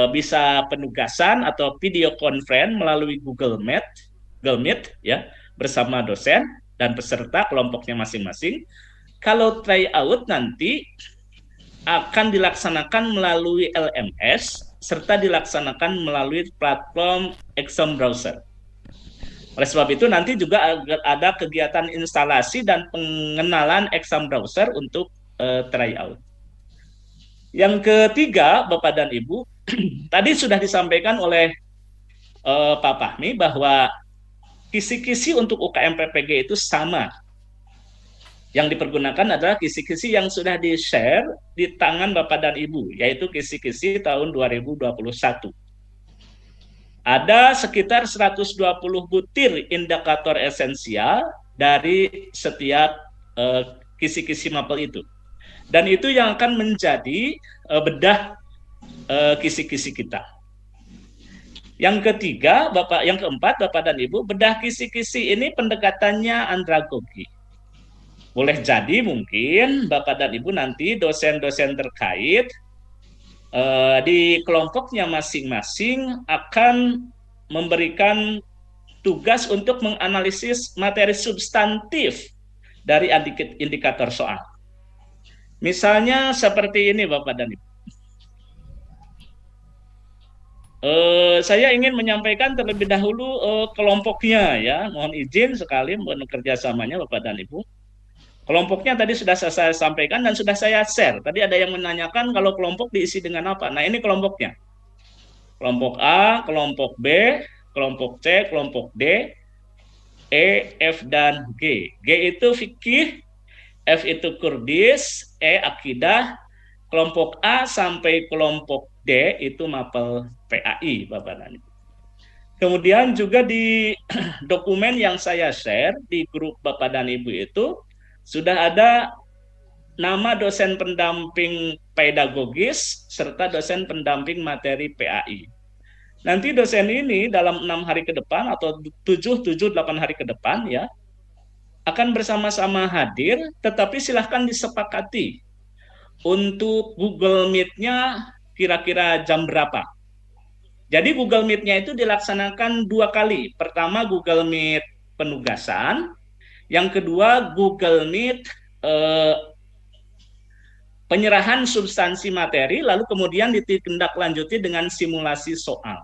bisa penugasan atau video conference melalui Google Meet ya, bersama dosen dan peserta kelompoknya masing-masing. Kalau tryout nanti akan dilaksanakan melalui LMS serta dilaksanakan melalui platform exam browser. Oleh sebab itu nanti juga ada kegiatan instalasi dan pengenalan exam browser untuk tryout. Yang ketiga, Bapak dan Ibu, tadi sudah disampaikan oleh Pak Fahmi bahwa kisi-kisi untuk UKM PPG itu sama. Yang dipergunakan adalah kisi-kisi yang sudah di-share di tangan Bapak dan Ibu, yaitu kisi-kisi tahun 2021. Ada sekitar 120 butir indikator esensial dari setiap kisi-kisi mapel itu. Dan itu yang akan menjadi bedah kisi-kisi kita. Yang ketiga, yang keempat, Bapak dan Ibu, bedah kisi-kisi ini pendekatannya andragogi. Boleh jadi mungkin Bapak dan Ibu nanti dosen-dosen terkait di kelompoknya masing-masing akan memberikan tugas untuk menganalisis materi substantif dari indikator soal. Misalnya seperti ini Bapak dan Ibu. Saya ingin menyampaikan terlebih dahulu kelompoknya ya. Mohon izin sekali mohon kerjasamanya Bapak dan Ibu. Kelompoknya tadi sudah saya sampaikan dan sudah saya share. Tadi ada yang menanyakan kalau kelompok diisi dengan apa. Nah ini kelompoknya. Kelompok A, kelompok B, kelompok C, kelompok D, E, F, dan G. G itu fikih, F itu kurdis, E akidah, kelompok A sampai kelompok D itu mapel PAI, Bapak dan Ibu. Kemudian juga di dokumen yang saya share di grup Bapak dan Ibu itu, sudah ada nama dosen pendamping pedagogis serta dosen pendamping materi PAI. Nanti dosen ini dalam 6 hari ke depan atau 7-8 hari ke depan ya akan bersama-sama hadir, tetapi silahkan disepakati untuk Google Meet-nya kira-kira jam berapa. Jadi Google Meet-nya itu dilaksanakan 2 kali. Pertama Google Meet penugasan, yang kedua Google Meet penyerahan substansi materi, lalu kemudian ditindaklanjuti dengan simulasi soal.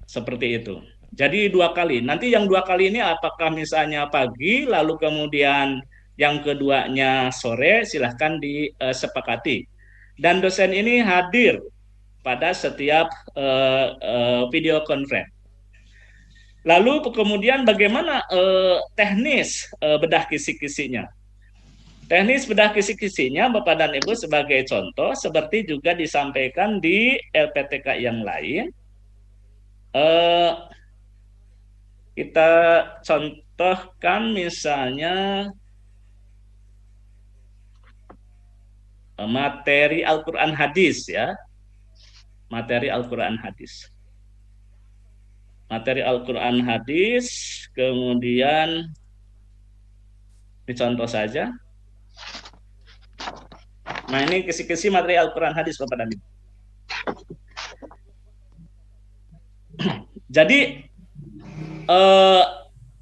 Seperti itu. Jadi 2 kali. Nanti yang 2 kali ini apakah misalnya pagi, lalu kemudian yang keduanya sore, silahkan disepakati. Dan dosen ini hadir pada setiap video conference. Lalu kemudian bagaimana teknis bedah kisi-kisinya? Teknis bedah kisi-kisinya Bapak dan Ibu sebagai contoh seperti juga disampaikan di LPTK yang lain. Kita contohkan misalnya materi Al-Quran hadis ya. Materi Al-Quran hadis. Materi Al-Quran hadis, kemudian dicontoh saja. Nah, ini kisi-kisi materi Al-Quran hadis Bapak dan Ibu. Jadi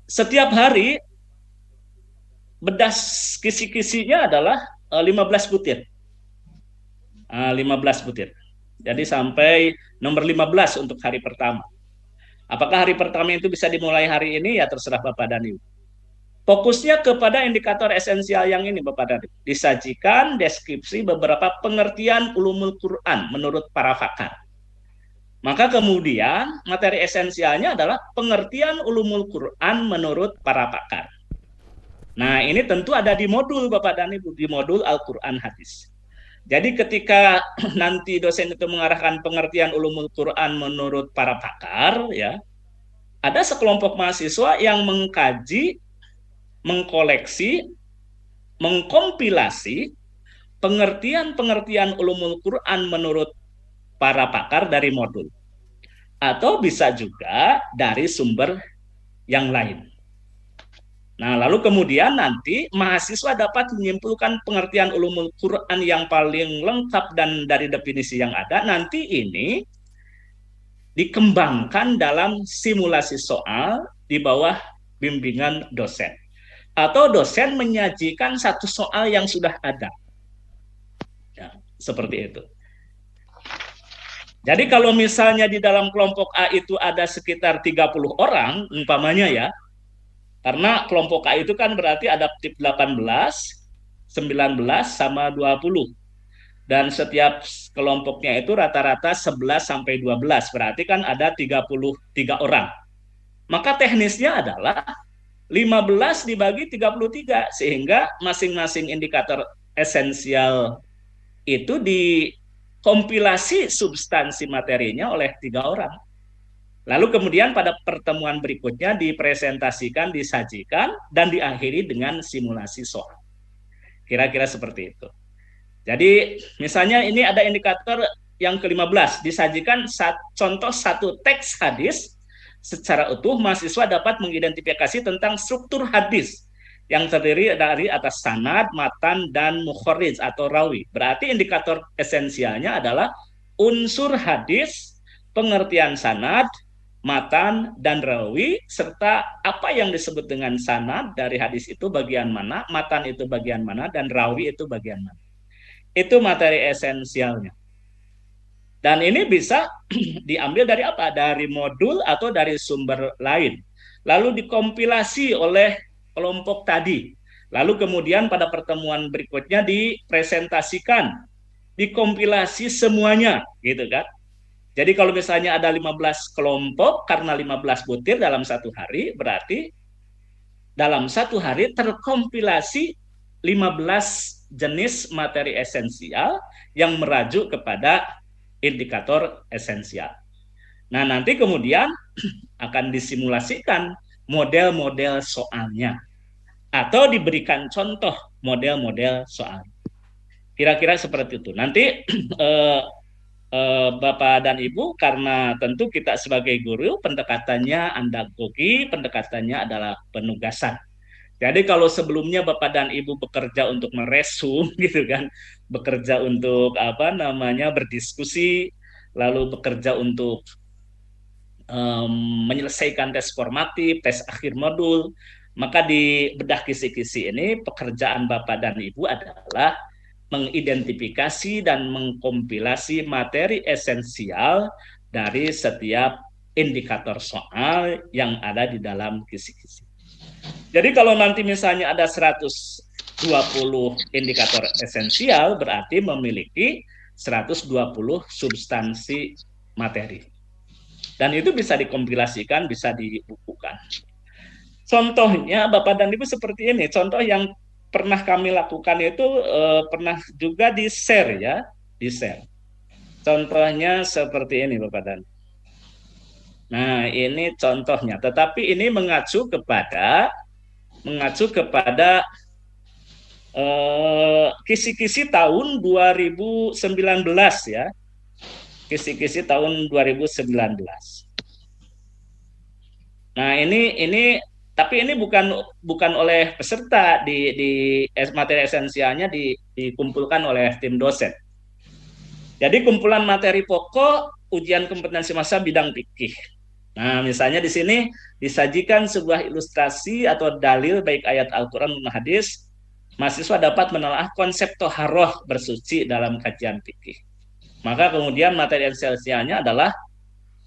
setiap hari bedas kisi-kisinya adalah 15 butir. 15 butir. Jadi sampai nomor 15 untuk hari pertama. Apakah hari pertama itu bisa dimulai hari ini? Ya terserah Bapak dan Ibu. Fokusnya kepada indikator esensial yang ini Bapak dan Ibu. Disajikan deskripsi beberapa pengertian ulumul Quran menurut para pakar. Maka kemudian materi esensialnya adalah pengertian ulumul Quran menurut para pakar. Nah, ini tentu ada di modul Bapak dan Ibu, di modul Al-Quran hadis. Jadi ketika nanti dosen itu mengarahkan pengertian ulumul Quran menurut para pakar, ya, ada sekelompok mahasiswa yang mengkaji, mengkoleksi, mengkompilasi pengertian-pengertian ulumul Quran menurut para pakar dari modul. Atau bisa juga dari sumber yang lain. Nah, lalu kemudian nanti mahasiswa dapat menyimpulkan pengertian ulumul Quran yang paling lengkap dan dari definisi yang ada. Nanti ini dikembangkan dalam simulasi soal di bawah bimbingan dosen. Atau dosen menyajikan satu soal yang sudah ada. Ya, seperti itu. Jadi kalau misalnya di dalam kelompok A itu ada sekitar 30 orang, umpamanya ya, karena kelompok A itu kan berarti ada tip 18, 19, sama 20. Dan setiap kelompoknya itu rata-rata 11 sampai 12, berarti kan ada 33 orang. Maka teknisnya adalah 15 dibagi 33, sehingga masing-masing indikator esensial itu dikompilasi substansi materinya oleh 3 orang. Lalu kemudian pada pertemuan berikutnya dipresentasikan, disajikan, dan diakhiri dengan simulasi soal. Kira-kira seperti itu. Jadi misalnya ini ada indikator yang ke-15, disajikan contoh satu teks hadis secara utuh, mahasiswa dapat mengidentifikasi tentang struktur hadis yang terdiri dari atas sanad, matan, dan mukharrij atau rawi. Berarti indikator esensialnya adalah unsur hadis, pengertian sanad, matan, dan rawi, serta apa yang disebut dengan sanad dari hadis itu bagian mana, matan itu bagian mana, dan rawi itu bagian mana. Itu materi esensialnya. Dan ini bisa diambil dari apa? Dari modul atau dari sumber lain. Lalu dikompilasi oleh kelompok tadi. Lalu kemudian pada pertemuan berikutnya dipresentasikan, dikompilasi semuanya, gitu kan? Jadi kalau misalnya ada 15 kelompok karena 15 butir dalam satu hari, berarti dalam satu hari terkompilasi 15 jenis materi esensial yang merajuk kepada indikator esensial. Nah, nanti kemudian akan disimulasikan model-model soalnya atau diberikan contoh model-model soal. Kira-kira seperti itu. Nanti Bapak dan Ibu, karena tentu kita sebagai guru pendekatannya andagogi, pendekatannya adalah penugasan. Jadi kalau sebelumnya Bapak dan Ibu bekerja untuk meresum gitu kan, bekerja untuk berdiskusi, lalu bekerja untuk menyelesaikan tes formatif, tes akhir modul, maka di bedah kisi-kisi ini pekerjaan Bapak dan Ibu adalah mengidentifikasi dan mengkompilasi materi esensial dari setiap indikator soal yang ada di dalam kisi-kisi. Jadi kalau nanti misalnya ada 120 indikator esensial, berarti memiliki 120 substansi materi. Dan itu bisa dikompilasikan, bisa dibukukan. Contohnya Bapak dan Ibu seperti ini, contoh yang pernah kami lakukan itu pernah juga di-share ya, di-share. Contohnya seperti ini Bapak dan. Nah, ini contohnya, tetapi ini mengacu kepada kisi-kisi tahun 2019 ya. Kisi-kisi tahun 2019. Nah, ini tapi ini bukan oleh peserta di materi esensialnya dikumpulkan oleh tim dosen. Jadi kumpulan materi pokok ujian kompetensi massa bidang fikih. Nah, misalnya di sini disajikan sebuah ilustrasi atau dalil baik ayat Al-Qur'an maupun hadis. Mahasiswa dapat menelaah konsep toharoh bersuci dalam kajian fikih. Maka kemudian materi esensialnya adalah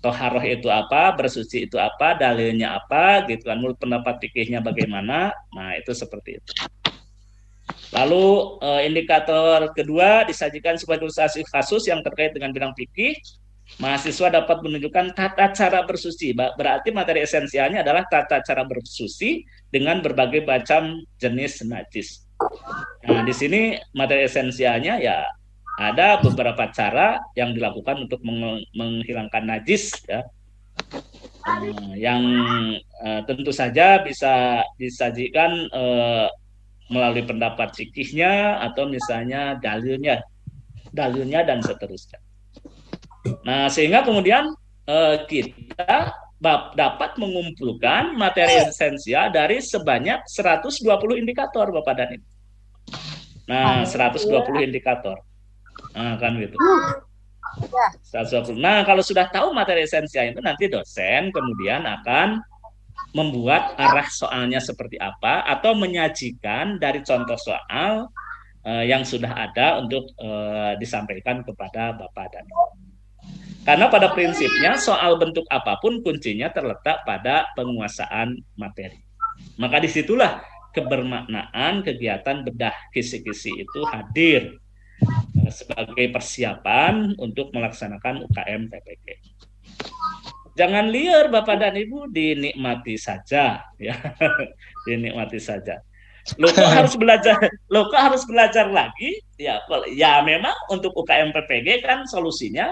toharoh itu apa, bersuci itu apa, dalilnya apa, gitu kan. Menurut pendapat fikihnya bagaimana. Nah, itu seperti itu. Lalu indikator kedua disajikan sebuah ilustrasi kasus yang terkait dengan bidang fikih. Mahasiswa dapat menunjukkan tata cara bersuci. Berarti materi esensialnya adalah tata cara bersuci dengan berbagai macam jenis najis. Nah, di sini materi esensialnya ya ada beberapa cara yang dilakukan untuk menghilangkan najis ya. Yang tentu saja bisa disajikan melalui pendapat fikihnya atau misalnya dalilnya dan seterusnya. Nah, sehingga kemudian kita dapat mengumpulkan materi esensial dari sebanyak 120 indikator Bapak dan Ibu. Nah, 120 indikator. Nah, kan gitu. 120. Nah, kalau sudah tahu materi esensial itu, nanti dosen kemudian akan membuat arah soalnya seperti apa atau menyajikan dari contoh soal yang sudah ada untuk disampaikan kepada Bapak dan Ibu. Karena pada prinsipnya soal bentuk apapun kuncinya terletak pada penguasaan materi. Maka disitulah kebermaknaan kegiatan bedah kisi-kisi itu hadir sebagai persiapan untuk melaksanakan UKM PPG. Jangan liar Bapak dan Ibu, dinikmati saja ya. Dinikmati saja. Lo kok harus belajar lagi? Ya memang untuk UKM PPG kan solusinya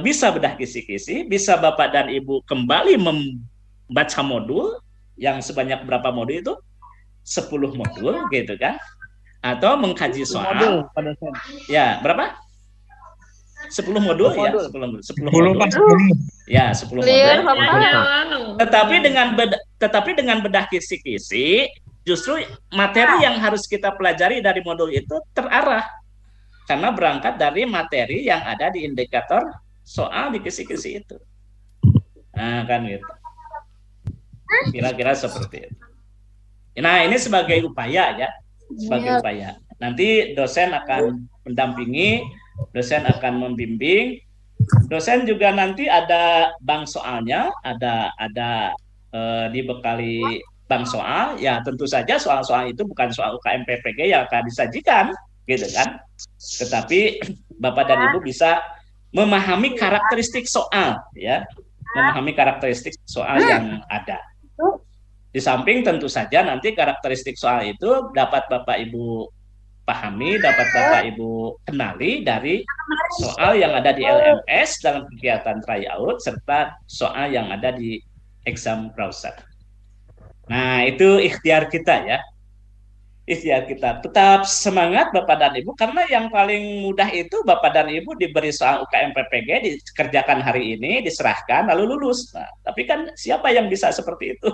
bisa bedah kisi-kisi, bisa Bapak dan Ibu kembali membaca modul yang sebanyak berapa modul itu? 10 modul gitu kan? Atau mengkaji soal. Ya, berapa? 10 modul ya, 10 modul. Ya, 10 modul. Tetapi dengan bedah kisi-kisi, justru materi yang harus kita pelajari dari modul itu terarah. Karena berangkat dari materi yang ada di indikator soal di kisi-kisi itu. Nah, kan gitu. Kira-kira seperti itu. Nah, ini sebagai upaya ya. Sebagai upaya. Nanti dosen akan mendampingi, dosen akan membimbing, dosen juga nanti ada bank soalnya, ada dibekali bank soal. Ya tentu saja soal-soal itu bukan soal UKM PPG yang akan disajikan, gitu kan? Tetapi Bapak dan Ibu bisa memahami karakteristik soal, ya, memahami karakteristik soal yang ada. Di samping tentu saja nanti karakteristik soal itu dapat Bapak Ibu pahami, dapat Bapak Ibu kenali dari soal yang ada di LMS dalam kegiatan tryout serta soal yang ada di exam browser. Nah, itu ikhtiar kita ya. Ikhtiar kita. Tetap semangat Bapak dan Ibu, karena yang paling mudah itu Bapak dan Ibu diberi soal UKM PPG, dikerjakan hari ini, diserahkan, lalu lulus. Nah, tapi kan siapa yang bisa seperti itu?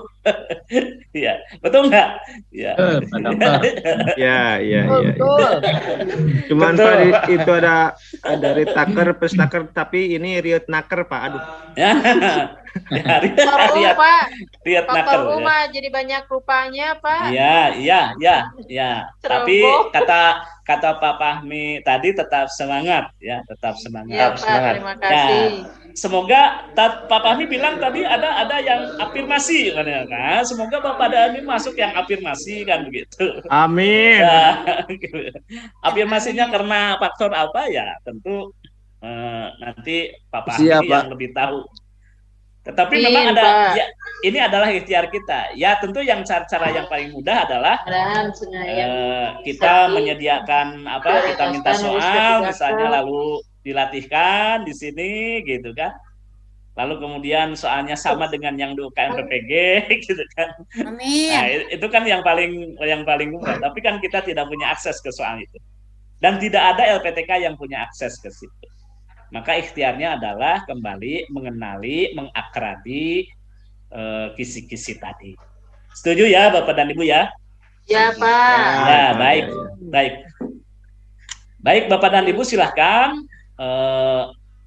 Ya, betul nggak? Ya. Ya. Cuman Pak, itu ada retaker, pestaker, tapi ini riot naker Pak. Aduh. Ya, Riat naker rumah ya. Jadi banyak rupanya Pak. Ya. Tapi kata Pak Fahmi tadi tetap semangat ya, tetap semangat. Ya, Pak, semangat. Terima kasih. Ya, semoga Pak Fahmi bilang tadi ada yang afirmasi kan ya. Nah, semoga Bapak Dani masuk yang afirmasi kan begitu. Amin. Ya, afirmasinya karena faktor apa ya? Tentu nanti Pak Fahmi yang lebih tahu. Tetapi memang ada ya, ini adalah ikhtiar kita. Ya tentu yang cara yang paling mudah adalah kita menyediakan kita minta soal misalnya lalu dilatihkan di sini gitu kan. lalu kemudian soalnya sama dengan yang di UKM PPG gitu kan. Amin. Nah, itu kan yang paling mudah, tapi kan kita tidak punya akses ke soal itu. Dan tidak ada LPTK yang punya akses ke situ. Maka ikhtiarnya adalah kembali mengenali, mengakrabi kisi-kisi tadi. Setuju ya Bapak dan Ibu ya? Ya, Pak. Ya, baik Bapak dan Ibu, silahkan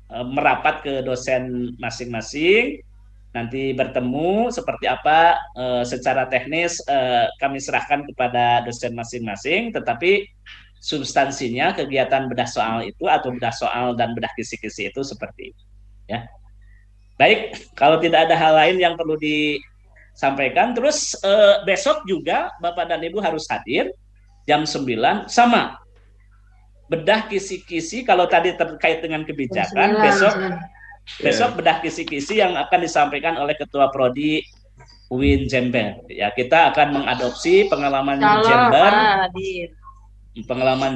merapat ke dosen masing-masing. Nanti bertemu seperti apa secara teknis kami serahkan kepada dosen masing-masing, tetapi substansinya kegiatan bedah soal itu atau bedah soal dan bedah kisi-kisi itu seperti itu ya. Baik, kalau tidak ada hal lain yang perlu disampaikan, terus besok juga Bapak dan Ibu harus hadir jam 9 sama bedah kisi-kisi. Kalau tadi terkait dengan kebijakan, besok bedah kisi-kisi yang akan disampaikan oleh Ketua Prodi UIN Jember. Ya, kita akan mengadopsi pengalaman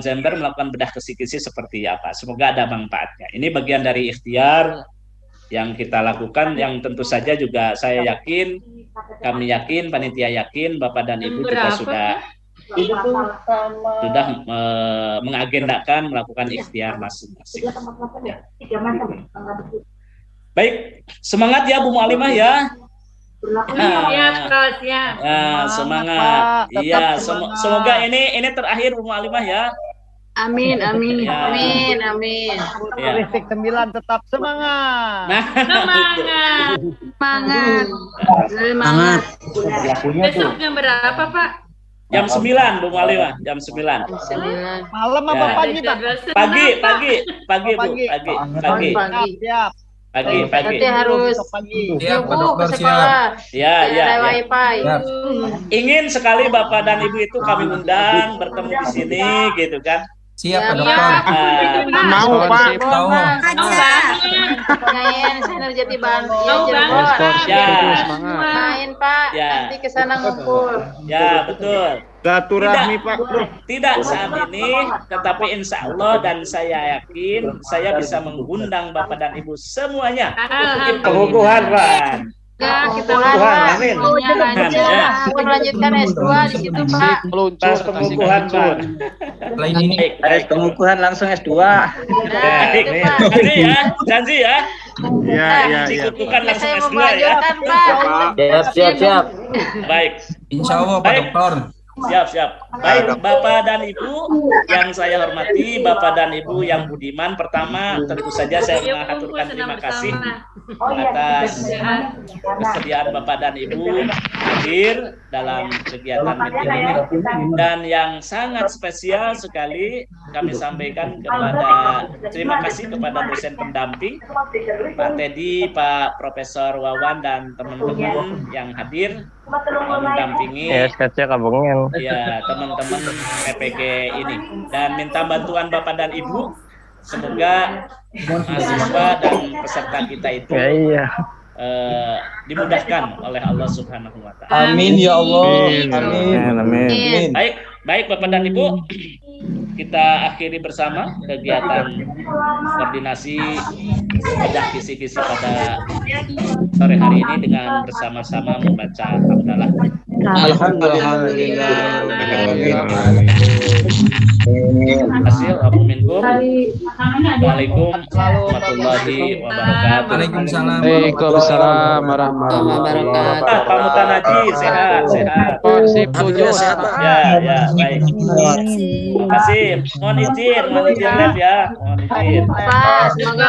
Jember melakukan bedah kisi-kisi seperti apa. Semoga ada manfaatnya. Ini bagian dari ikhtiar yang kita lakukan, yang tentu saja juga saya yakin, kami yakin, panitia yakin, Bapak dan Ibu juga sudah mengagendakan melakukan ikhtiar masing-masing. Baik, semangat ya Bu Mualimah ya. Semangat. Iya, semoga ini terakhir Bu Mualimah ya. Amin. Ya. Listrik 9 tetap semangat. Semangat. Besok jam berapa, Pak? Jam 9 Bu Mualimah, jam 9. Malam apa pagi, Pak? Pagi, Bu. Pagi. Siap. Pagi. Nanti harus Siap, ke sekolah. Ya. Wifi. Ingin sekali Bapak dan Ibu itu kami undang bertemu di sini gitu kan. Siap, Pak Dokter. Mau, Pak. Saya Jati Bandung. Main, Pak. Nanti ke sana ngumpul. Ya, betul. Silaturahmi, Pak. Tidak saat ini, tetapi insya Allah dan saya yakin saya bisa mengundang Bapak dan Ibu semuanya. Pengukuhan, Pak. Kita amin. Melanjutkan S2 di situ, Pak. Pas pengukuhan, Pak. Lain ini. Pengukuhan langsung S2. Janji ya. Iya. Dikukuhkan langsung Saya S2 ya. melanjutkan, Pak. Siap. Baik. Insya Allah, Pak Dokter. Siap. Baik, Bapak dan Ibu yang saya hormati, Bapak dan Ibu yang budiman, pertama tentu saja saya mengaturkan terima kasih atas kesediaan Bapak dan Ibu hadir dalam kegiatan meeting ini. Dan yang sangat spesial sekali kami sampaikan terima kasih kepada dosen pendamping Pak Teddy, Pak Profesor Wawan dan teman-teman yang hadir mendampingi teman-teman PPG ini, dan minta bantuan Bapak dan Ibu, semoga mahasiswa dan peserta kita itu dimudahkan oleh Allah Subhanahu wa Ta'ala. Amin ya Allah. Amin. Baik Bapak dan Ibu, kita akhiri bersama kegiatan koordinasi bedah kisi-kisi pada sore hari ini dengan bersama-sama membaca hamdalah. Alhamdulillah. Hasil minkum. Assalamualaikum warahmatullahi wabarakatuh. Waalaikumsalam warahmatullahi wabarakatuh. Pak Mutan Haji sehat. Sip, sehat. Ya, baik. Terima kasih. Mohon izin live ya. Mohon izin. Pak, semoga